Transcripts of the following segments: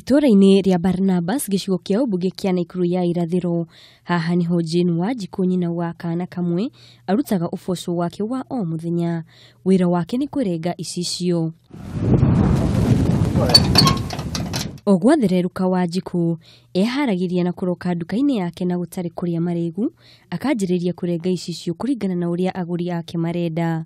Itũra-inĩ rĩa Barnabas gĩcigo kĩa ũmbunge kĩa Naikuru ya irathĩro, haha niho Jane Wanjiku nyina wa kana kamwe arutaga ũboco wake wa o mũthenya. Wĩra wake nĩ kũrenga icicio. Ogwathireruka Wanjiku eharagĩria na kũroka nduka-inĩ yake na gũtarĩ kũrĩa marĩgu, akanjĩrĩria kũrenga icicio kũringana na ũrĩa agũri ake marenda.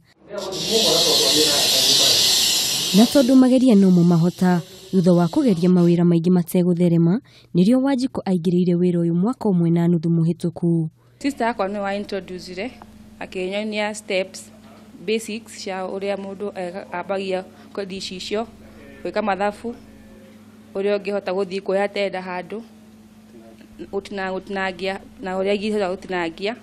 Na tondũ mageria no mahota, thutha wa kũgeria mawĩra maingĩ mategũtherema, nĩrĩo Wanjiku aingĩrĩire wĩra ũyũ mwaka ũmwe na nuthu mũhĩtũku. Sister akwa nĩ wa introduce akĩnyonia steps basics cia ũrĩa mũndũ ambagia kwendia icicio, gwĩka mathabu, ũrĩa ũngĩhota gũthiĩ kuoya tenda handũ, gũtinangia na ũrĩa ingĩhota gũtinangia.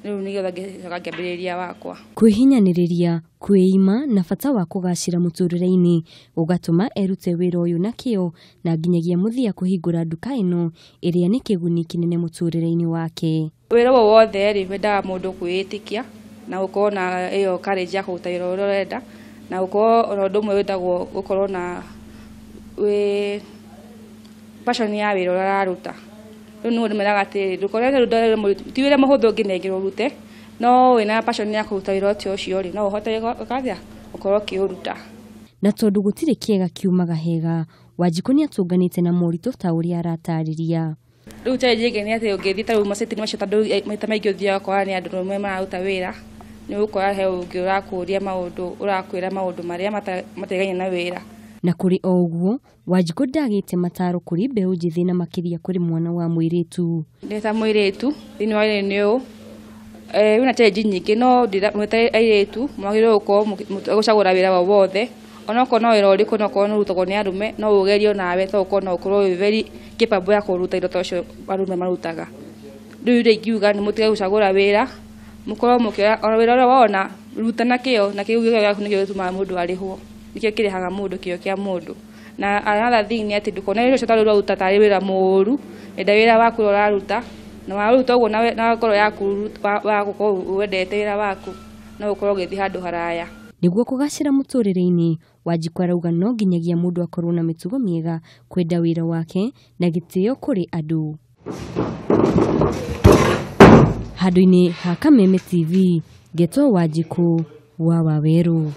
Rĩu nĩgetha ngĩambĩrĩria wakwa. Kwĩhinyanĩrĩria, kwĩima na bata wa kũgacĩra mũtũrĩre-inĩ ũgatũma erute wĩra ũyũ na kĩo na nginyagia mũthia kũhingũra nduka ĩno ĩrĩa nĩ kĩguni kĩnene mũtũrĩre-inĩ wake. Wĩra wothe rĩ wendaga mũndũ kwĩĩtĩkia na gũkorwo na ĩyo courage ya kũruta wĩra ũrĩa ũrenda, na gũkorwo ona ũndũ ũmwe wĩtagwo gũkorwo na passion ya wĩra ũrĩa araruta. Rĩu nĩ ndĩmeraga atĩ ndũkorwo ti wĩra mũhũthũ ũngĩnengera ũrute, no wĩna passion ya kũruta wĩra ũcio rĩ no ũhote gũkorwo ũkĩũruta. Na tondũ gũtirĩ kĩega kiumaga hega, Wanjiku nĩ atũnganĩte na moritũ ta ũrĩa aratarĩria. Rĩu challenge ĩngĩ nĩ atĩ ũngĩthiĩ ta rĩu macetini macio tondũ maita maingĩ ũthiaga ũkora nĩ andũ arũme mararuta wĩra, nĩ ũgũkora he ũngĩ ũrakũria maũndũ, ũrakwĩra maũndũ marĩa mategania na wĩra. Na kũrĩ o ũguo, Wanjiku ndagĩte mataro kũrĩ mbeũ njĩthĩ na makĩria kũrĩ mwana wa mũirĩtu. Ndĩ ta mũirĩtu thĩinĩ wa wĩra-inĩ ũyũ, wĩna challenge nyingĩ no mwĩta airĩtu mwagĩrĩirwo gũkorwo gũcagũra wĩra o wothe, onokorwo no wĩra ũrĩkũ onokorwo nĩ ũrutagwo nĩ arũme no ũgerio nawe tondũ no ũkorwo very capable ya kũruta indo ta ũcio arũme marutaga. Rĩu ingiuga nĩ mũtige gũcagũra wĩra, mũkorwo mũkĩoya wĩra ũrĩa wona ruta na kĩo, na kĩo gĩaku nĩkĩo gĩtũmaga mũndũ arĩhwo, nĩkĩo kĩrĩhaga mũndũ kĩo kĩa mũndũ. Na another thing nĩ atĩ ndũkona wĩra ũcio tarĩ ũraruta tarĩ wĩra mũũru, enda wĩra waku ũrĩa ũraruta na waruta ũguo na ngoro yaku wa gũkorwo wendete wĩra waku no ũkorwo ũgĩthiĩ handũ haraya. Nĩguo kũgacĩra mũtũrĩre-inĩ, Wanjiku arauga no nginyagia mũndũ akorwo na mĩtugo mĩega, kwenda wĩra wake na gĩtĩo kũrĩ andũ. Handũ-inĩ ha Kameme TV, Getwo Wanjiku wa Waweru.